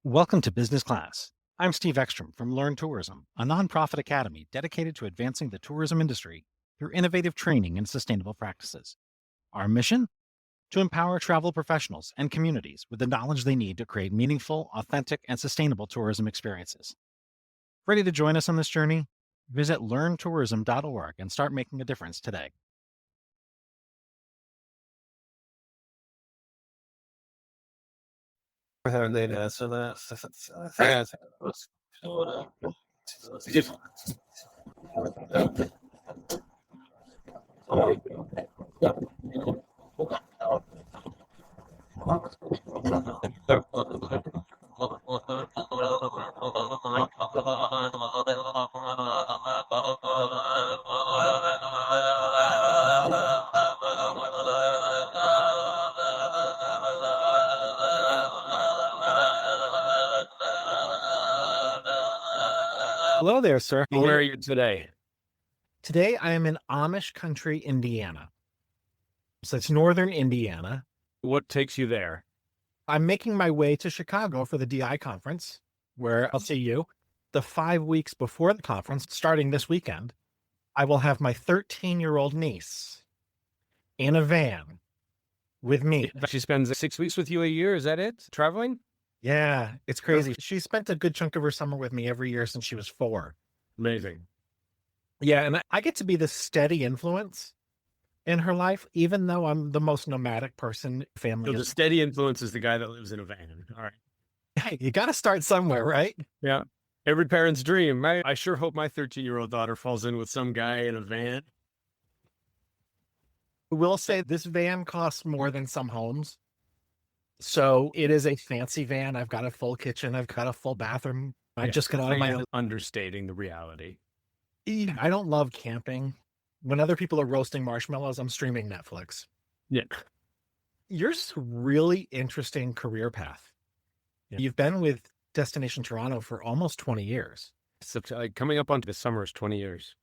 Welcome to Business Class. I'm Steve Ekstrom from Learn Tourism, a nonprofit academy dedicated to advancing the tourism industry through innovative training and sustainable practices. Our mission? To empower travel professionals and communities with the knowledge they need to create meaningful, authentic, and sustainable tourism experiences. Ready to join us on this journey? Visit learntourism.org and start making a difference today. Her they answer that. Yes. Hello there, sir. Where are you today? Today I am in Amish country, Indiana. So it's northern Indiana. What takes you there? I'm making my way to Chicago for the DI conference, where I'll see you. The 5 weeks before the conference, starting this weekend, I will have my 13-year-old niece in a van with me. She spends 6 weeks with you a year. Is that it? Traveling? Yeah, it's crazy. She spent a good chunk of her summer with me every year since she was 4. Amazing. Yeah, and I get to be the steady influence in her life, even though I'm the most nomadic person, family. So the steady influence is the guy that lives in a van. All right. Hey, you got to start somewhere, right? Yeah. Every parent's dream. I sure hope my 13-year-old daughter falls in with some guy in a van. We'll say this van costs more than some homes. So it is a fancy van. I've got a full kitchen. I've got a full bathroom. I just got out of my understating the reality. I don't love camping. When other people are roasting marshmallows, I'm streaming Netflix. Yeah. Yours is a really interesting career path. Yeah. You've been with Destination Toronto for almost 20 years. So coming up onto the summer is 20 years.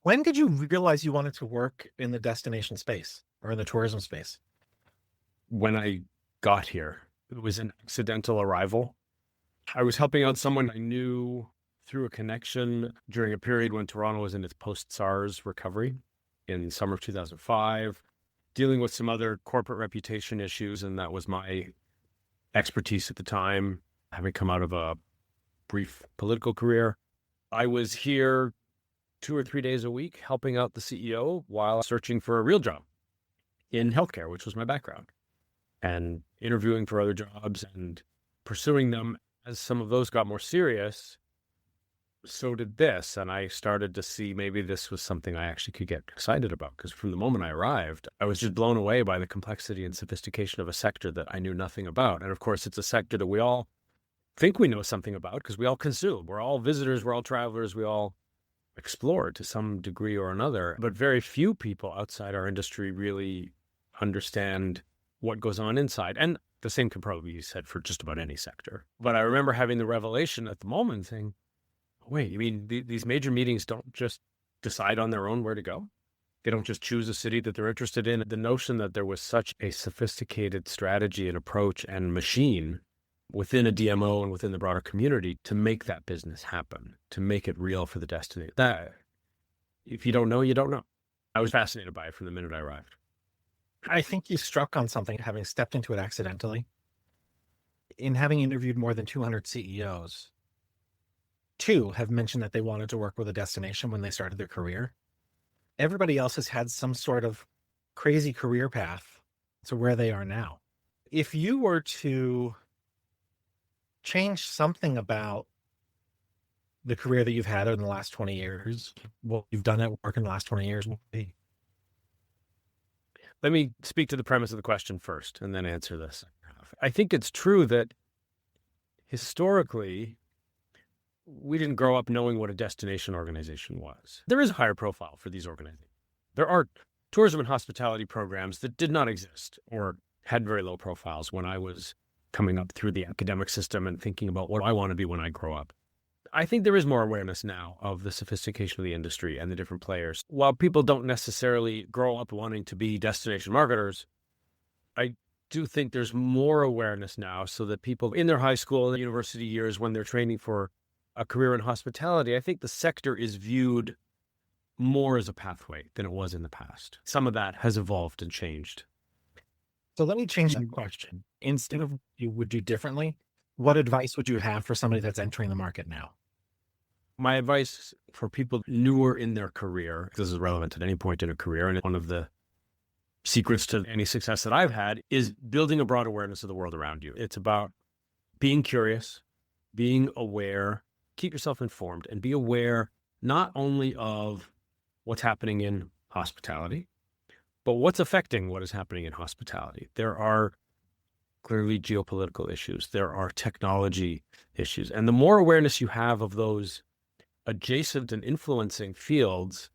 When did you realize you wanted to work in the destination space or in the tourism space? When I got here, it was an accidental arrival. I was helping out someone I knew through a connection during a period when Toronto was in its post-SARS recovery in summer of 2005, dealing with some other corporate reputation issues. And that was my expertise at the time, having come out of a brief political career. I was here 2 or 3 days a week helping out the CEO while searching for a real job in healthcare, which was my background, and interviewing for other jobs and pursuing them. As some of those got more serious, so did this. And I started to see maybe this was something I actually could get excited about, because from the moment I arrived, I was just blown away by the complexity and sophistication of a sector that I knew nothing about. And of course, it's a sector that we all think we know something about because we all consume. We're all visitors, we're all travelers, we all explore to some degree or another. But very few people outside our industry really understand what goes on inside. And the same can probably be said for just about any sector. But I remember having the revelation at the moment saying, wait, you mean these major meetings don't just decide on their own where to go? They don't just choose a city that they're interested in. The notion that there was such a sophisticated strategy and approach and machine within a DMO and within the broader community to make that business happen, to make it real for the destination. That, if you don't know, you don't know. I was fascinated by it from the minute I arrived. I think you struck on something, having stepped into it accidentally. In having interviewed more than 200 CEOs, 2 have mentioned that they wanted to work with a destination when they started their career. Everybody else has had some sort of crazy career path to where they are now. If you were to change something about the career that you've had in the last 20 years, what you've done at work in the last 20 years will be. Let me speak to the premise of the question first and then answer this. I think it's true that historically, we didn't grow up knowing what a destination organization was. There is a higher profile for these organizations. There are tourism and hospitality programs that did not exist or had very low profiles when I was coming up through the academic system and thinking about what I want to be when I grow up. I think there is more awareness now of the sophistication of the industry and the different players. While people don't necessarily grow up wanting to be destination marketers, I do think there's more awareness now so that people in their high school and university years, when they're training for a career in hospitality, I think the sector is viewed more as a pathway than it was in the past. Some of that has evolved and changed. So let me change that question. Instead of you would do differently, what advice would you have for somebody that's entering the market now? My advice for people newer in their career, this is relevant at any point in a career, and one of the secrets to any success that I've had is building a broad awareness of the world around you. It's about being curious, being aware, keep yourself informed, and be aware not only of what's happening in hospitality, but what's affecting what is happening in hospitality. There are clearly geopolitical issues. There are technology issues. And the more awareness you have of those adjacent and influencing fields,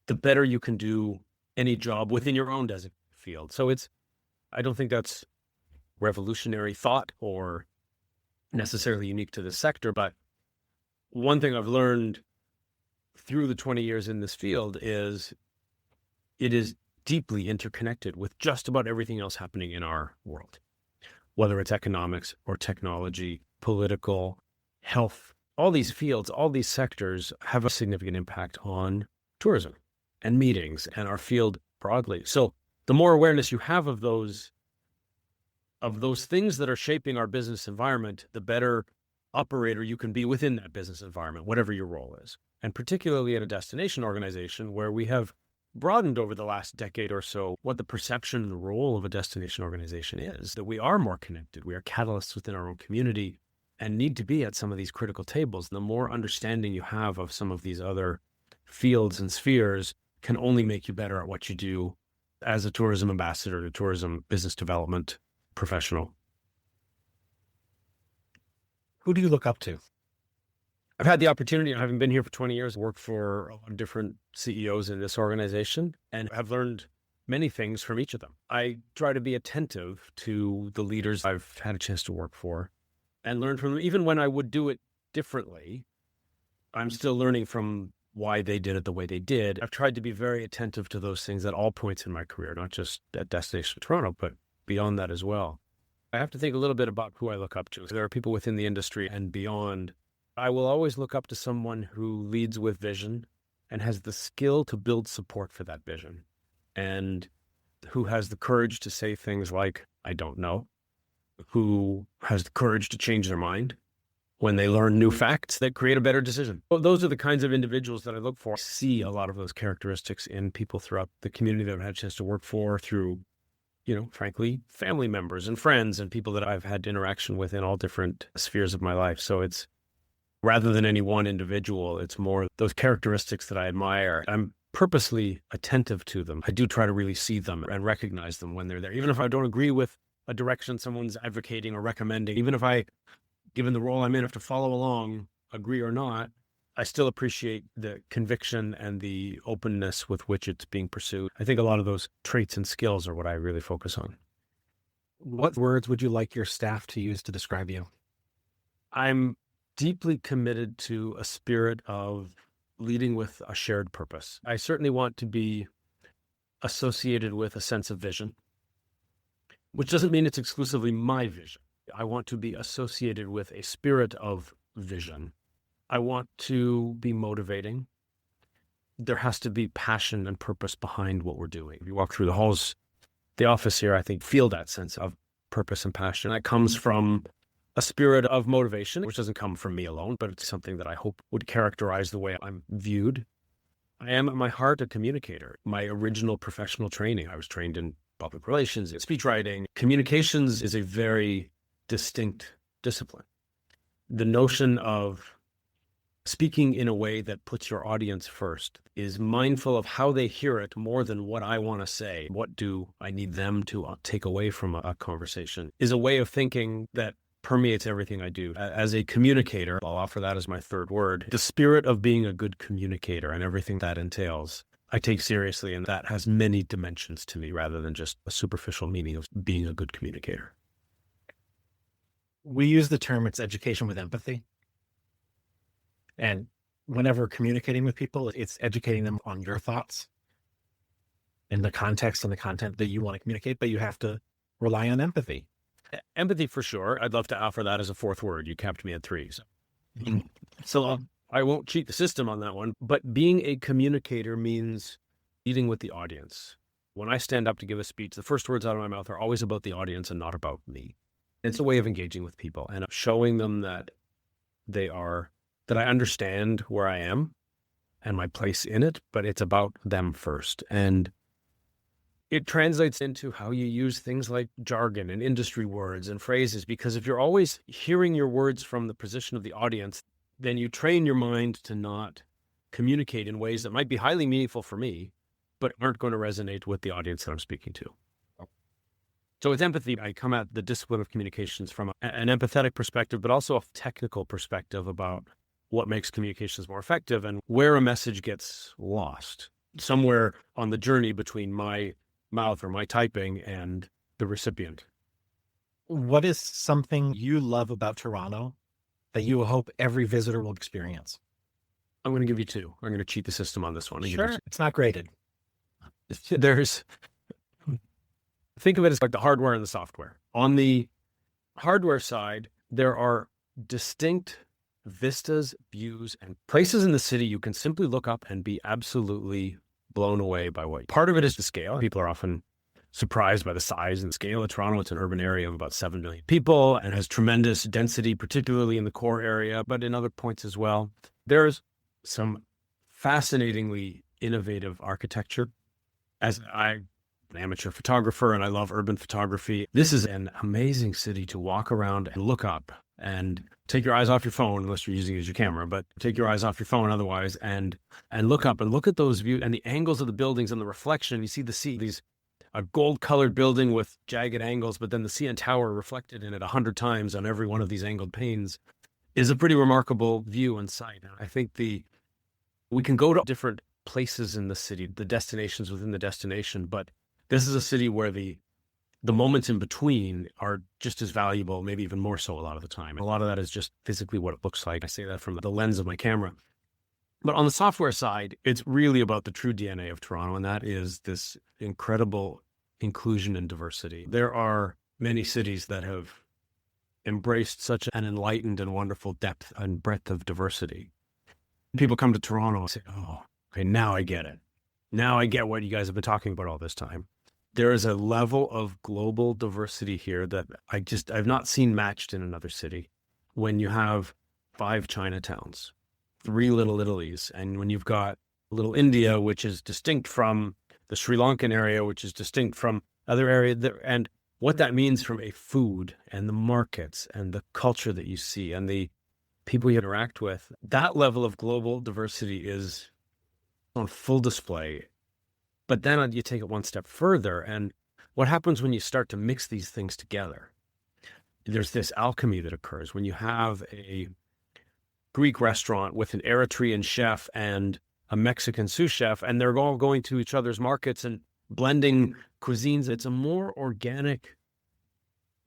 the better you can do any job within your own designated field. So I don't think that's revolutionary thought or necessarily unique to this sector, but one thing I've learned through the 20 years in this field is it is deeply interconnected with just about everything else happening in our world, whether it's economics or technology, political, health. All these fields, all these sectors have a significant impact on tourism and meetings and our field broadly. So the more awareness you have of those things that are shaping our business environment, the better operator you can be within that business environment, whatever your role is. And particularly in a destination organization where we have broadened over the last decade or so what the perception and the role of a destination organization is, that we are more connected. We are catalysts within our own community and need to be at some of these critical tables. The more understanding you have of some of these other fields and spheres can only make you better at what you do as a tourism ambassador, a tourism business development professional. Who do you look up to? I've had the opportunity, having been here for 20 years, work for a lot of different CEOs in this organization, and have learned many things from each of them. I try to be attentive to the leaders I've had a chance to work for and learn from them. Even when I would do it differently, I'm still learning from why they did it the way they did. I've tried to be very attentive to those things at all points in my career, not just at Destination Toronto, but beyond that as well. I have to think a little bit about who I look up to. There are people within the industry and beyond. I will always look up to someone who leads with vision and has the skill to build support for that vision, and who has the courage to say things like, I don't know, who has the courage to change their mind when they learn new facts that create a better decision. Well, those are the kinds of individuals that I look for. I see a lot of those characteristics in people throughout the community that I've had a chance to work for, through, frankly, family members and friends and people that I've had interaction with in all different spheres of my life. So it's, rather than any one individual, it's more those characteristics that I admire. I'm purposely attentive to them. I do try to really see them and recognize them when they're there. Even if I don't agree with a direction someone's advocating or recommending, even if I, given the role I'm in, have to follow along, agree or not, I still appreciate the conviction and the openness with which it's being pursued. I think a lot of those traits and skills are what I really focus on. What words would you like your staff to use to describe you? I'm deeply committed to a spirit of leading with a shared purpose. I certainly want to be associated with a sense of vision, which doesn't mean it's exclusively my vision. I want to be associated with a spirit of vision. I want to be motivating. There has to be passion and purpose behind what we're doing. If you walk through the halls, the office here, I think, feel that sense of purpose and passion. That comes from a spirit of motivation, which doesn't come from me alone, but it's something that I hope would characterize the way I'm viewed. I am at my heart a communicator. My original professional training, I was trained in public relations, in speech writing. Communications is a very distinct discipline. The notion of speaking in a way that puts your audience first, is mindful of how they hear it more than what I want to say. What do I need them to take away from a conversation, is a way of thinking that permeates everything I do. As a communicator, I'll offer that as my third word, the spirit of being a good communicator and everything that entails, I take seriously, and that has many dimensions to me rather than just a superficial meaning of being a good communicator. We use the term, it's education with empathy. And whenever communicating with people, it's educating them on your thoughts and the context and the content that you want to communicate, but you have to Rely on empathy. Empathy for sure. I'd love to offer that as a fourth word. You capped me at three. So, Mhm. so I won't cheat the system on that one. But being a communicator means leading with the audience. When I stand up to give a speech, the first words out of my mouth are always about the audience and not about me. It's a way of engaging with people and showing them that that I understand where I am and my place in it, but it's about them first. And it translates into how you use things like jargon and industry words and phrases, because if you're always hearing your words from the position of the audience, then you train your mind to not communicate in ways that might be highly meaningful for me, but aren't going to resonate with the audience that I'm speaking to. So with empathy, I come at the discipline of communications from an empathetic perspective, but also a technical perspective about what makes communications more effective and where a message gets lost, somewhere on the journey between my mouth or my typing and the recipient. What is something you love about Toronto that you hope every visitor will experience? I'm going to give you two. I'm going to cheat the system on this one. Sure. It's not graded. There's, think of it as like the hardware and the software. On the hardware side, there are distinct vistas, views, and places in the city you can simply look up and be absolutely blown away by what. Part of it is the scale. People are often surprised by the size and scale of Toronto. It's an urban area of about 7 million people and has tremendous density, particularly in the core area, but in other points as well. There's some fascinatingly innovative architecture. As I'm an amateur photographer and I love urban photography, this is an amazing city to walk around and look up and take your eyes off your phone, unless you're using it as your camera, but take your eyes off your phone otherwise, and look up and look at those views and the angles of the buildings and the reflection. You see the sea, these a gold colored building with jagged angles, but then the CN Tower reflected in it 100 times on every one of these angled panes is a pretty remarkable view and sight. And I think we can go to different places in the city, the destinations within the destination, but this is a city where the moments in between are just as valuable, maybe even more so a lot of the time. A lot of that is just physically what it looks like. I say that from the lens of my camera. But on the software side, it's really about the true DNA of Toronto, and that is this incredible inclusion and diversity. There are many cities that have embraced such an enlightened and wonderful depth and breadth of diversity. People come to Toronto and say, oh, okay, now I get it. Now I get what you guys have been talking about all this time. There is a level of global diversity here that I've not seen matched in another city. When you have 5 Chinatowns, 3 Little Italies, and when you've got Little India, which is distinct from the Sri Lankan area, which is distinct from other areas, and what that means from a food and the markets and the culture that you see and the people you interact with, that level of global diversity is on full display. But then you take it one step further, and what happens when you start to mix these things together? There's this alchemy that occurs when you have a Greek restaurant with an Eritrean chef and a Mexican sous chef, and they're all going to each other's markets and blending cuisines. It's a more organic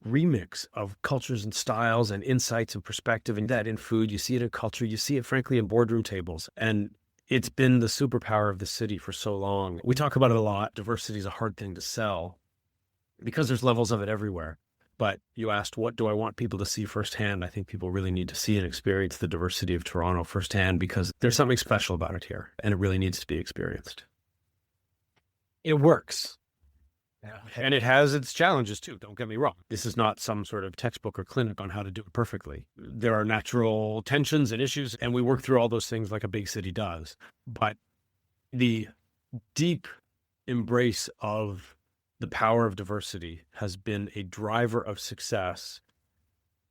remix of cultures and styles and insights and perspective. And that in food, you see it in culture, you see it frankly in boardroom tables. And it's been the superpower of the city for so long. We talk about it a lot. Diversity is a hard thing to sell because there's levels of it everywhere. But you asked, what do I want people to see firsthand? I think people really need to see and experience the diversity of Toronto firsthand, because there's something special about it here, and it really needs to be experienced. It works. And it has its challenges too, don't get me wrong. This is not some sort of textbook or clinic on how to do it perfectly. There are natural tensions and issues, and we work through all those things like a big city does. But the deep embrace of the power of diversity has been a driver of success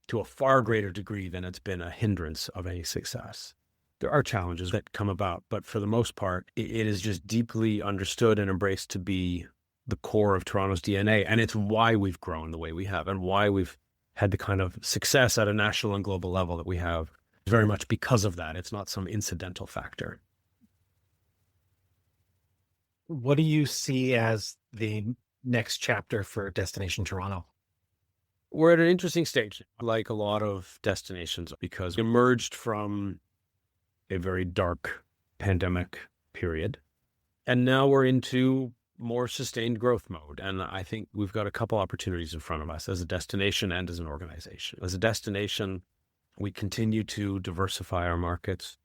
to a far greater degree than it's been a hindrance of any success. There are challenges that come about, but for the most part, it is just deeply understood and embraced to be the core of Toronto's DNA. And it's why we've grown the way we have and why we've had the kind of success at a national and global level that we have. Very much because of that. It's not some incidental factor. What do you see as the next chapter for Destination Toronto? We're at an interesting stage, like a lot of destinations, because we emerged from a very dark pandemic period. And now we're into more sustained growth mode. And I think we've got a couple opportunities in front of us as a destination and as an organization. As a destination, we continue to diversify our markets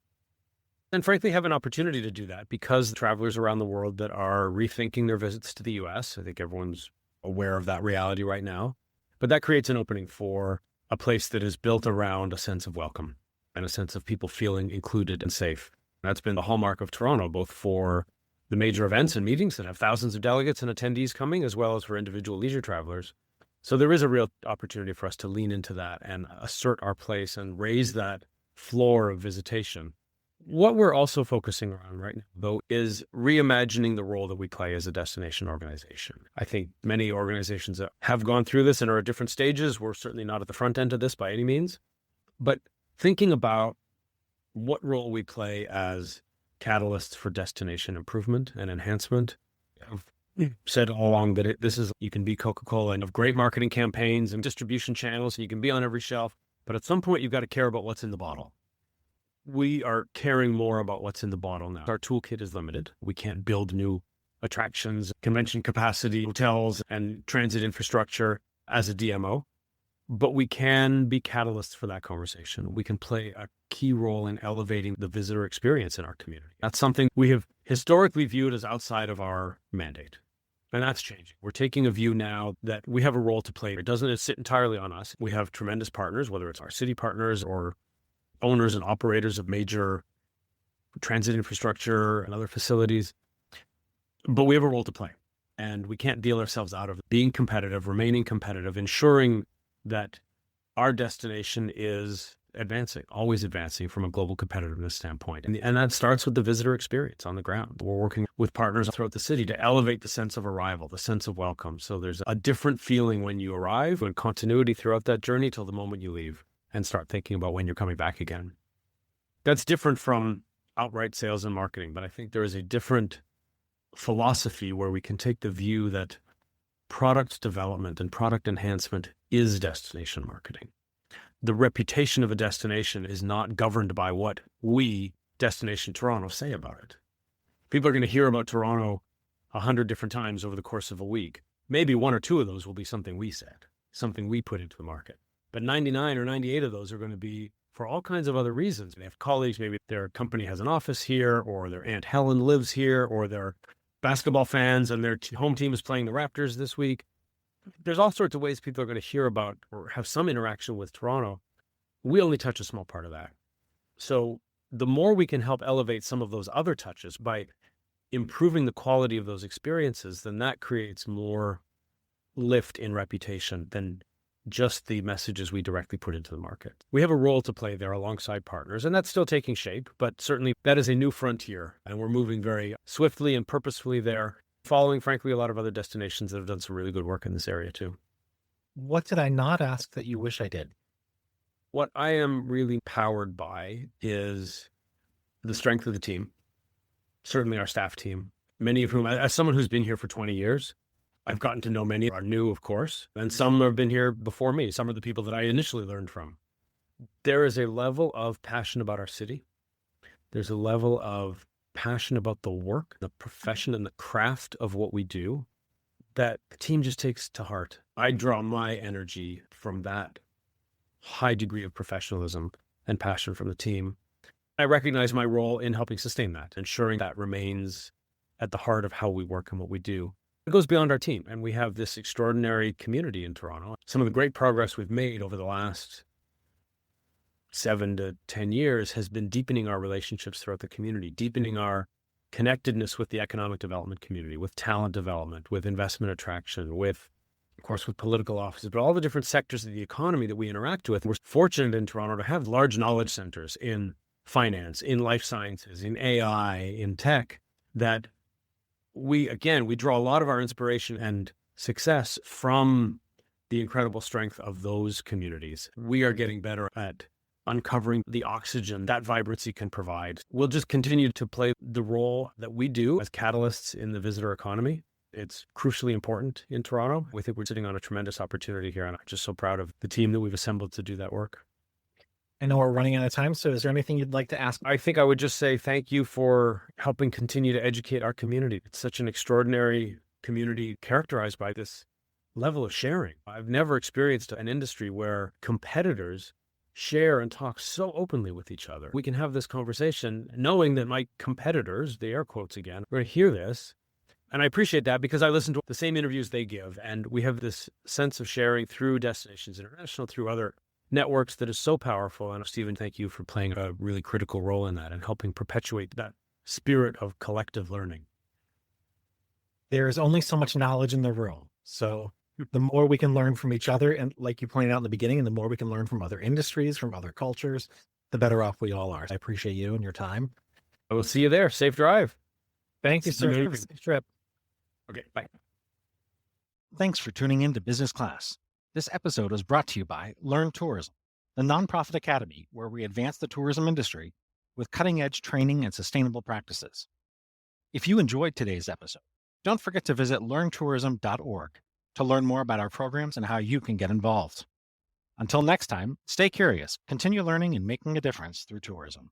and frankly have an opportunity to do that because travelers around the world that are rethinking their visits to the US, I think everyone's aware of that reality right now, but that creates an opening for a place that is built around a sense of welcome and a sense of people feeling included and safe. That's been the hallmark of Toronto, both for the major events and meetings that have thousands of delegates and attendees coming, as well as for individual leisure travelers. So there is a real opportunity for us to lean into that and assert our place and raise that floor of visitation. What we're also focusing on right now, though, is reimagining the role that we play as a destination organization. I think many organizations have gone through this and are at different stages. We're certainly not at the front end of this by any means, but thinking about what role we play as catalysts for destination improvement and enhancement. I've said all along that you can be Coca-Cola and have great marketing campaigns and distribution channels, and you can be on every shelf, but at some point you've got to care about what's in the bottle. We are caring more about what's in the bottle now. Our toolkit is limited. We can't build new attractions, convention capacity, hotels, and transit infrastructure as a DMO. But we can be catalysts for that conversation. We can play a key role in elevating the visitor experience in our community. That's something we have historically viewed as outside of our mandate. And that's changing. We're taking a view now that we have a role to play. It doesn't sit entirely on us. We have tremendous partners, whether it's our city partners or owners and operators of major transit infrastructure and other facilities. But we have a role to play. And we can't deal ourselves out of being competitive, remaining competitive, ensuring that our destination is advancing, always advancing from a global competitiveness standpoint. And that starts with the visitor experience on the ground. We're working with partners throughout the city to elevate the sense of arrival, the sense of welcome. So there's a different feeling when you arrive, and continuity throughout that journey till the moment you leave and start thinking about when you're coming back again. That's different from outright sales and marketing, but I think there is a different philosophy where we can take the view that product development and product enhancement is destination marketing. The reputation of a destination is not governed by what we, Destination Toronto, say about it. People are going to hear about Toronto 100 different times over the course of a week. Maybe one or two of those will be something we said, something we put into the market. But 99 or 98 of those are going to be for all kinds of other reasons. They have colleagues, maybe their company has an office here, or their Aunt Helen lives here, or they're basketball fans and their home team is playing the Raptors this week. There's all sorts of ways people are going to hear about or have some interaction with Toronto. We only touch a small part of that. So the more we can help elevate some of those other touches by improving the quality of those experiences, then that creates more lift in reputation than just the messages we directly put into the market. We have a role to play there alongside partners, and that's still taking shape, but certainly that is a new frontier, and we're moving very swiftly and purposefully there, following, frankly, a lot of other destinations that have done some really good work in this area too. What did I not ask that you wish I did? What I am really powered by is the strength of the team, certainly our staff team, many of whom, as someone who's been here for 20 years, I've gotten to know many are new, of course, and some have been here before me. Some are the people that I initially learned from. There is a level of passion about our city. There's a level of passion about the work, the profession, and the craft of what we do that the team just takes to heart. I draw my energy from that high degree of professionalism and passion from the team. I recognize my role in helping sustain that, ensuring that remains at the heart of how we work and what we do. It goes beyond our team, and we have this extraordinary community in Toronto. Some of the great progress we've made over the last 7 to 10 years has been deepening our relationships throughout the community, deepening our connectedness with the economic development community, with talent development, with investment attraction, with, of course, with political offices, but all the different sectors of the economy that we interact with. We're fortunate in Toronto to have large knowledge centers in finance, in life sciences, in AI, in tech, that we draw a lot of our inspiration and success from the incredible strength of those communities. We are getting better at uncovering the oxygen that vibrancy can provide. We'll just continue to play the role that we do as catalysts in the visitor economy. It's crucially important in Toronto. We think we're sitting on a tremendous opportunity here, and I'm just so proud of the team that we've assembled to do that work. I know we're running out of time, so is there anything you'd like to ask? I think I would just say thank you for helping continue to educate our community. It's such an extraordinary community characterized by this level of sharing. I've never experienced an industry where competitors share and talk so openly with each other. We can have this conversation knowing that my competitors, the air quotes again, are going to hear this. And I appreciate that because I listen to the same interviews they give. And we have this sense of sharing through Destinations International, through other networks that is so powerful. And Stephen, thank you for playing a really critical role in that and helping perpetuate that spirit of collective learning. There's only so much knowledge in the room. So the more we can learn from each other, and like you pointed out in the beginning, and the more we can learn from other industries, from other cultures, the better off we all are. I appreciate you and your time. I will see you there. Safe drive. Thank you, sir. Have a safe trip. Okay, bye. Thanks for tuning in to Business Class. This episode was brought to you by Learn Tourism, the nonprofit academy where we advance the tourism industry with cutting-edge training and sustainable practices. If you enjoyed today's episode, don't forget to visit learntourism.org to learn more about our programs and how you can get involved. Until next time, stay curious, continue learning and making a difference through tourism.